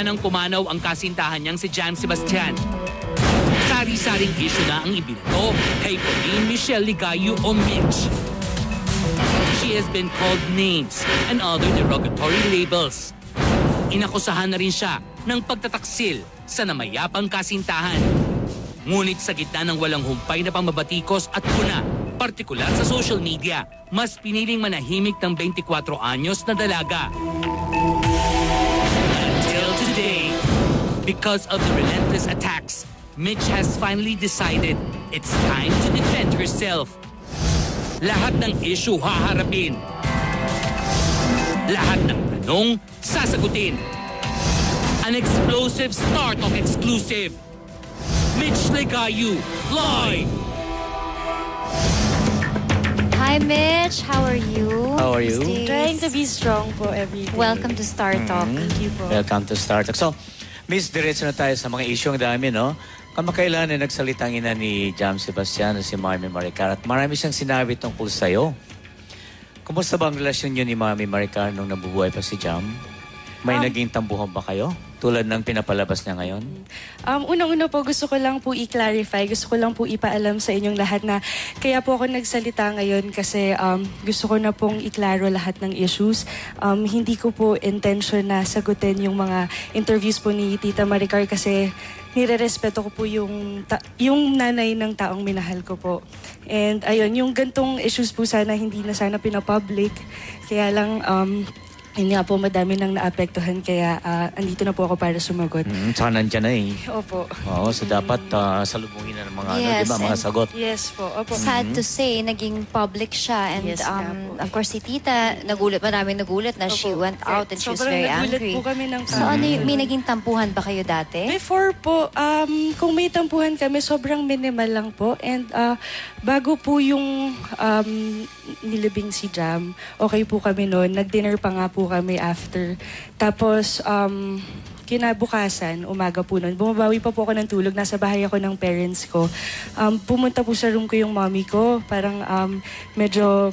nang pumanaw ang kasintahan niyang si Jam Sebastian. Sari-saring issue na ang ibinato kay Pauline Michelle Ligayo o Mitch. She has been called names and other derogatory labels. Inakusahan na rin siya ng pagtataksil sa namayapang kasintahan. Ngunit sa gitna ng walang humpay na pambabatikos at puna, partikular sa social media, mas piniling manahimik ng 24 anyos na dalaga. Until today, because of the relentless attacks, Mitch has finally decided it's time to defend herself. Lahat ng issue haharapin. Lahat ng tanong sasagutin. An explosive Star Talk exclusive. Mitch Ligayo, live! Hi, Mitch. How are you? How are you? Trying to be strong po every day. Welcome to Star Talk. Thank you po. Welcome to Star Talk. So, Miss, diretso na tayo sa mga issue ang dami, no? Kamakailan ay nagsalita ang ina ni Jam Sebastian na si Mami Maricar at marami siyang sinabi tungkol sa'yo. Kumusta ba ang relasyon niyo ni Mami Maricar nung nabubuhay pa si Jam? May naging tambuhan ba kayo? Tulad ng pinapalabas niya ngayon? Unang-una po, gusto ko lang po i-clarify. Gusto ko lang po ipaalam sa inyong lahat na kaya po ako nagsalita ngayon kasi gusto ko na pong iklaro lahat ng issues. Hindi ko po intention na sagutin yung mga interviews po ni Tita Maricar kasi nire-respeto ko po yung nanay ng taong minahal ko po. And ayun, yung gantong issues po sana hindi na sana pinapublic. Kaya lang yun nga po, madami nang naapektuhan kaya andito na po ako para sumagot. Tsaka nandyan na eh. Opo. Oo, so dapat salubungin na ng mga, Yes, diba, mga sagot. Yes po. Opo. Sad to say, naging public siya. And Yes, nga po. of course, si Tita, maraming nagulat na she went out and she was Sobrang very nagulat angry. po kami ng So ano may naging tampuhan ba kayo dati? Before po, kung may tampuhan kami, sobrang minimal lang po. And bago po yung nilibing si Jam, okay po kami noon. Nag-dinner pa nga po kami after. Tapos, kinabukasan, umaga po noon, bumabawi pa po ako ng tulog. Nasa bahay ako ng parents ko. Pumunta po sa room ko yung mommy ko. Parang medyo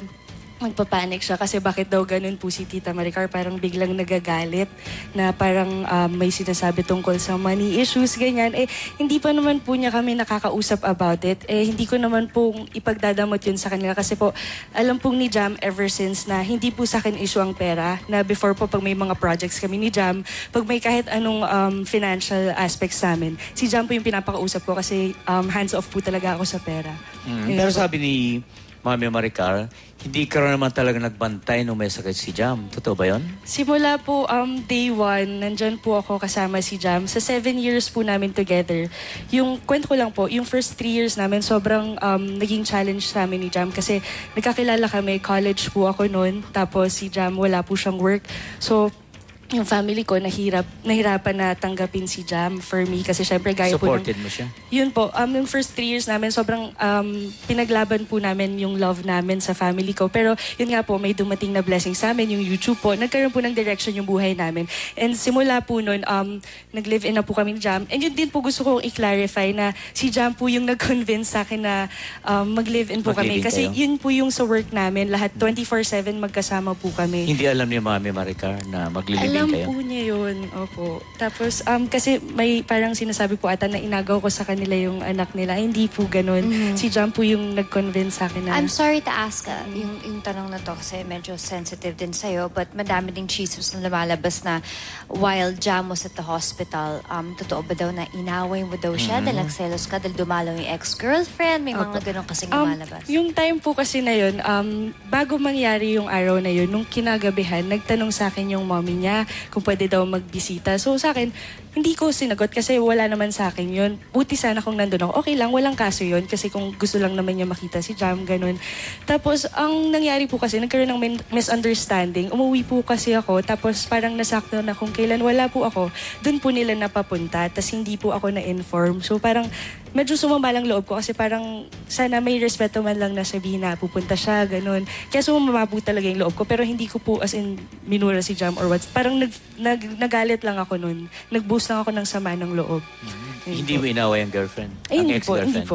magpapanik siya kasi bakit daw ganun po si Tita Maricar, parang biglang nagagalit na parang may sinasabi tungkol sa money issues, ganyan. Hindi pa naman po niya kami nakakausap about it. Hindi ko naman po ipagdadamot yun sa kanila kasi po alam pong ni Jam ever since na hindi po sa akin issue ang pera, na before po pag may mga projects kami ni Jam, pag may kahit anong financial aspects namin, si Jam po yung pinapakausap ko kasi hands off po talaga ako sa pera. Pero sabi ni Mami Maricar, hindi ka rin naman talaga nagbantay nung may sakit si Jam. Totoo ba yun? Simula po day one, nandyan po ako kasama si Jam. Sa 7 years po namin together. Yung kwento ko lang po, yung first 3 years namin, sobrang naging challenge sa amin ni Jam kasi nagkakilala kami, college po ako noon, tapos si Jam wala po siyang work. So, yung family ko nahirapan na tanggapin si Jam for me kasi syempre gaya po Supported mo siya? Yun po, yung first 3 years namin sobrang pinaglaban po namin yung love namin sa family ko. Pero yun nga po, may dumating na blessing sa amin, yung YouTube po. Nagkaroon po ng direction yung buhay namin. And simula po nun, nag-live-in na po kami ni Jam. And yun din po gusto kong i-clarify na si Jam po yung nag-convince sa akin na mag-live-in po kami. Kasi yun po yung sa work namin, lahat 24/7 magkasama po kami. Hindi alam ni Mami Maricar na maglilibing Alam kayo? po niya yun, opo. Tapos, kasi may parang sinasabi po ata na inagaw ko sa kanila yung anak nila. Hindi po ganun. Si Jam po yung nag-convince sa akin na... I'm sorry to ask yung tanong na to kasi medyo sensitive din sa'yo, but madami ding chismis na lumalabas na while Jam was at the hospital, totoo ba daw na inaway mo daw siya dahil nagselos ka dahil dumalaw yung ex-girlfriend? May mga ganun kasing lumalabas. Yung time po kasi na yun, bago mangyari yung araw na yun, nung kinagabihan, nagtanong sa akin yung mommy niya kung pwede daw magbisita. So sa akin, hindi ko sinagot kasi wala naman sa akin yun. Buti sana kung nandun ako. Okay lang, walang kaso yun kasi kung gusto lang naman niya makita si Jam, ganun. Tapos ang nangyari po kasi, nagkaroon ng misunderstanding. Umuwi po kasi ako, tapos parang nasakto na kung kailan wala po ako, dun po nila napapunta, tapos hindi po ako na-inform. So parang medyo sumama lang loob ko kasi parang sana may respeto man lang na sabihin na pupunta siya, ganun. Kaya sumama po talaga yung loob ko, pero hindi ko po as in minura si Jam or what. Parang nagalit lang ako nun. Nag-boost lang ako ng sama ng loob. Hindi mo inaway ang girlfriend? Ay, ang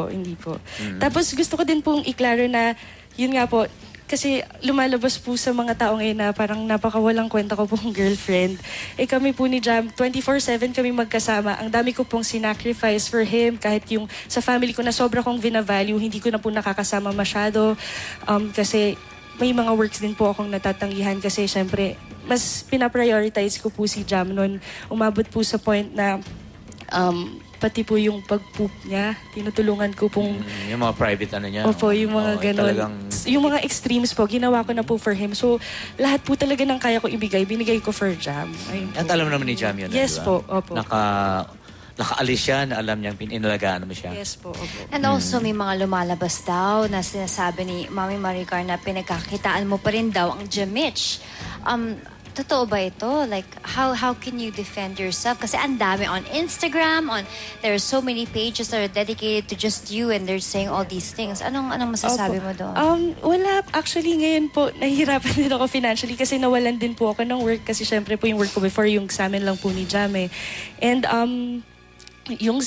hindi po. Tapos gusto ko din pong iklaro na, yun nga po, kasi lumalabas po sa mga tao ngayon na parang napakawalang kwenta ko pong girlfriend. Eh kami po ni Jam, 24/7 kami magkasama. Ang dami ko pong sinacrifice for him. Kahit yung sa family ko na sobra kong vina-value, hindi ko na po nakakasama masyado. Kasi may mga works din po akong natatanggihan kasi syempre, mas pinaprioritize ko po si Jam noon. Umabot po sa point na pati po yung pag-poop niya, tinutulungan ko pong... Yung mga private ano niya. Opo, yung mga ganon. Talagang... Yung mga extremes po, ginawa ko na po for him. So, lahat po talaga ng kaya ko ibigay, binigay ko for Jam. Ayun po. At alam naman ni Jam yun. Yes diba? po, opo. Nakaalis siya na alam niyang inalagaan mo siya. Yes po, opo. And also, may mga lumalabas daw na sinasabi ni Mami Maricar na pinagkakitaan mo pa rin daw ang Jamich. Totoo ba ito? Like, how can you defend yourself? Kasi ang dami on Instagram, there are so many pages that are dedicated to just you and they're saying all these things. Anong masasabi mo doon? Wala. Actually, ngayon po, nahihirapan din ako financially kasi nawalan din po ako ng work kasi syempre po yung work ko before yung sa amin lang po ni Jam eh. And yun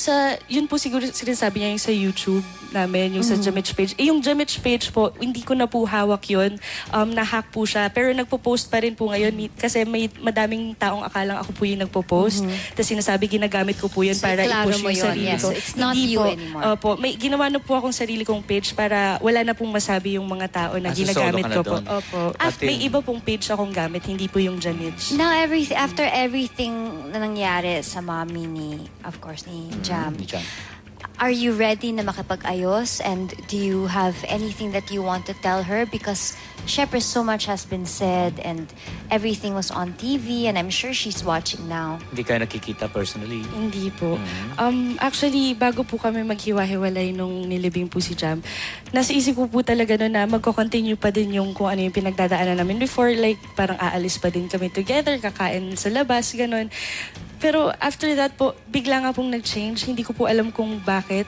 po siguro sinasabi niya yung sa YouTube namin, yung sa Jamich page. Yung Jamich page po, hindi ko na po hawak yun. Na-hack po siya. Pero nagpo-post pa rin po ngayon kasi may madaming taong akalang ako po yung nagpo-post. Tapos sinasabi, ginagamit ko po yun So, para iklaro i-push mo yung yun, sarili yes. ko. So, it's not Hindi you po. anymore. Opo, may ginawa na po akong sarili kong page para wala na pong masabi yung mga tao na So ginagamit solo ka na ko po. doon? Opo. Pati- May iba pong page akong gamit, hindi po yung Jamich. Now, after everything na nangyari sa mommy ni Jam, Ni Jam. are you ready na makipag-ayos? And do you have anything that you want to tell her? Because, syempre, so much has been said and everything was on TV and I'm sure she's watching now. Hindi kayo nakikita personally. Hindi po. Actually, bago po kami maghiwa-hiwalay nung nilibing po si Jam, nasa isip ko po talaga no na magko-continue pa din yung kung ano yung pinagdadaanan namin before. Like, parang aalis pa din kami together, kakain sa labas, ganon. Pero after that po, bigla nga pong nag-change. Hindi ko po alam kung bakit.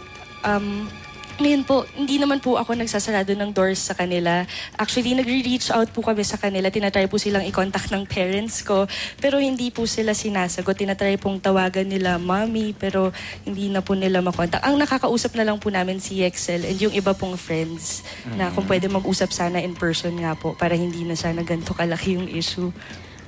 Ngayon po, hindi naman po ako nagsasarado ng doors sa kanila. Actually, nagre-reach out po kami sa kanila. Tinatry po silang i-contact ng parents ko. Pero hindi po sila sinasagot. Tinatry pong tawagan nila mommy, pero hindi na po nila makontak. Ang nakakausap na lang po namin si Excel and yung iba pong friends na kung pwede mag-usap sana in person nga po para hindi na sana ganito kalaki yung issue.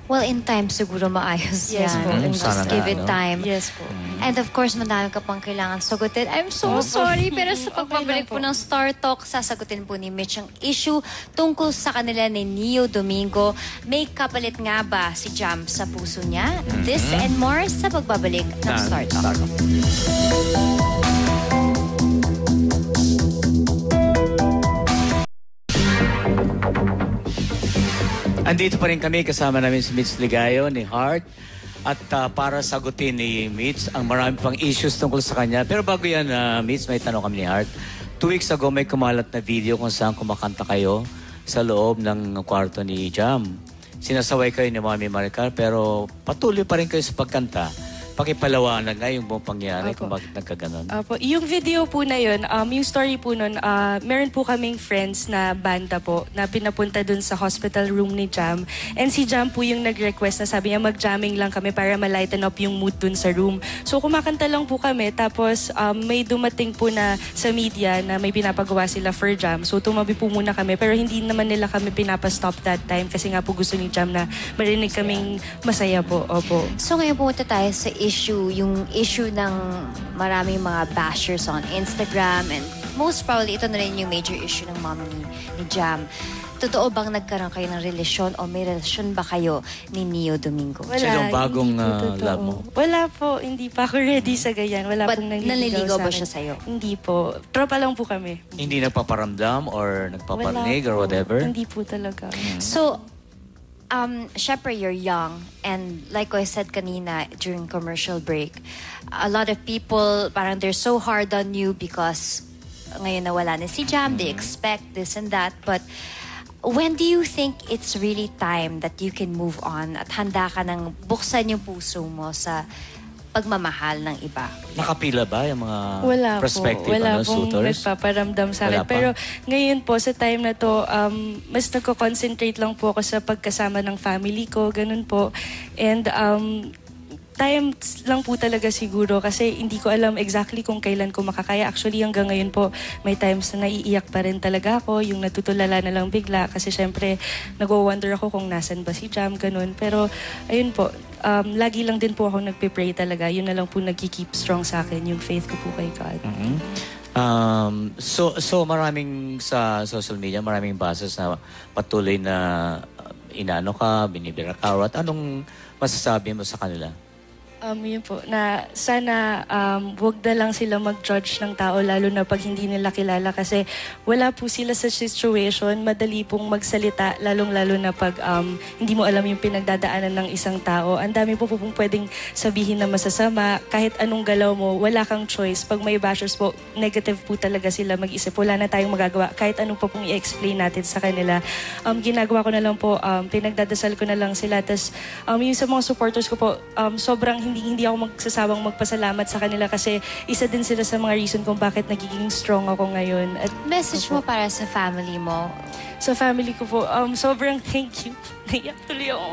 Well, in time, siguro maayos Yes yan. po. Just Sana give nga, it no? time. Yes po. And of course, madami ka pang kailangan sagutin. I'm so Opo. sorry, pero sa Okay pagbabalik lang po po. ng Star Talk, sasagutin po ni Mitch ang issue tungkol sa kanila ni Neo Domingo. May kapalit nga ba si Jam sa puso niya? This and more sa pagbabalik ng Star Talk. Andito pa rin kami, kasama namin si Mitch Ligayo ni Heart. At para sagutin ni Mitch ang marami pang issues tungkol sa kanya. Pero bago yan, Mitch, may tanong kami ni Heart. 2 weeks ago, may kumalat na video kung saan kumakanta kayo sa loob ng kwarto ni Jam. Sinasaway kayo ni Mami Maricar, pero patuloy pa rin kayo sa pagkanta. Pakipalawanan nga yung buong pangyari Opo. kung bakit nagkaganon. Opo. Yung video po na yun, yung story po nun, meron po kaming friends na banda po na pinapunta dun sa hospital room ni Jam. And si Jam po yung nag-request na sabi niya mag-jamming lang kami para ma-lighten up yung mood dun sa room. So kumakanta lang po kami tapos may dumating po na sa media na may pinapagawa sila for Jam. So tumabi po muna kami pero hindi naman nila kami pinapa-stop that time kasi nga po gusto ni Jam na marinig kaming masaya po. Opo. So ngayon pumunta tayo sa yung issue ng maraming mga bashers on Instagram and most probably ito na rin yung major issue ng mom ni Jam. Totoo bang nagkaroon kayo ng relasyon o may relasyon ba kayo ni Neo Domingo? Siya yung bagong, hindi po totoo. love mo? Wala po, hindi pa ako ready sa ganyan. Wala But pong nanliligaw ba sa akin. siya sa'yo? Hindi po. Tropa lang po kami. Hindi nagpaparamdam or nagpaparinig Wala or po. whatever? Hindi po talaga. So, syempre you're young and like I said kanina during commercial break, a lot of people parang they're so hard on you because ngayon nawala na si Jam, they expect this and that, but when do you think it's really time that you can move on at handa ka nang buksan yung puso mo sa pagmamahal ng iba? Nakapila ba yung mga Wala prospective po. Wala pong suitors? nagpaparamdam sa Wala akin. pa? Pero ngayon po, sa time na to, mas nagko-concentrate lang po ako sa pagkasama ng family ko. Ganun po. And time lang po talaga siguro kasi hindi ko alam exactly kung kailan ko makakaya. Actually, hanggang ngayon po, may times na naiiyak pa rin talaga ako, yung natutulala na lang bigla kasi syempre, nag-wonder ako kung nasan ba si Jam, ganun. Pero, ayun po, lagi lang din po ako nagpe-pray talaga. Yun na lang po nag-keep strong sa akin, yung faith ko po kay God. So maraming sa social media, maraming bases na patuloy na inaano ka, binibira ka, at anong masasabi mo sa kanila? Yun po, na sana wag na lang sila mag-judge ng tao lalo na pag hindi nila kilala kasi wala po sila sa situation, madali pong magsalita lalong-lalo na pag hindi mo alam yung pinagdadaanan ng isang tao. Ang dami po pong pwedeng sabihin na masasama, kahit anong galaw mo, wala kang choice. Pag may bashers po, negative po talaga sila mag-isip. Wala na tayong magagawa, kahit anong pa pong i-explain natin sa kanila. Ginagawa ko na lang po, pinagdadasal ko na lang sila. Tapos yung sa mga supporters ko po, sobrang hindi ako magsasawang magpasalamat sa kanila kasi isa din sila sa mga reason kung bakit nagiging strong ako ngayon. At Message mo para sa family mo? sa family ko po, sobrang thank you. Naiyak tuloy ako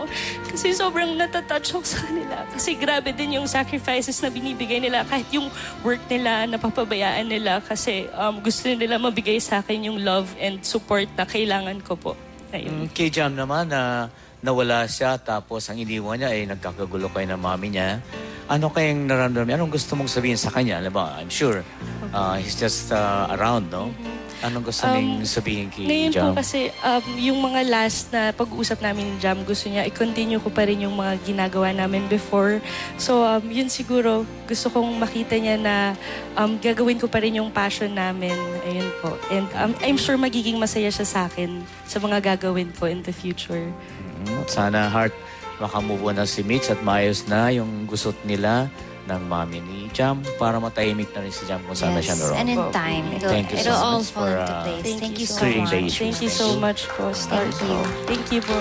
kasi sobrang natatouch ako sa kanila. Kasi grabe din yung sacrifices na binibigay nila. Kahit yung work nila, napapabayaan nila kasi gusto nila mabigay sa akin yung love and support na kailangan ko po. Ayun. Kay Jam naman na nawala siya tapos ang iniwan niya ay nagkakagulo kayo ng mami niya. Ano kayang nararamdaman niya? Anong gusto mong sabihin sa kanya? Alam mo, I'm sure he's just around, no? Anong gusto niyang sabihin kay Ngayon Jam? po kasi yung mga last na pag-uusap namin ni Jam, gusto niya i-continue ko pa rin yung mga ginagawa namin before. So yun siguro, gusto kong makita niya na gagawin ko pa rin yung passion namin. Ayun po. And I'm sure magiging masaya siya sa akin sa mga gagawin ko in the future. Sana heart makamove on na si Mitch at maayos na yung gusot nila ng mami ni Jam para matahimik na rin si Jam kung saan na siya naroon. And in time, Thank you so it'll all much fall for, into place. Thank you so clearing the much. issue. Thank you so much po, Star. Thank you. Thank you po.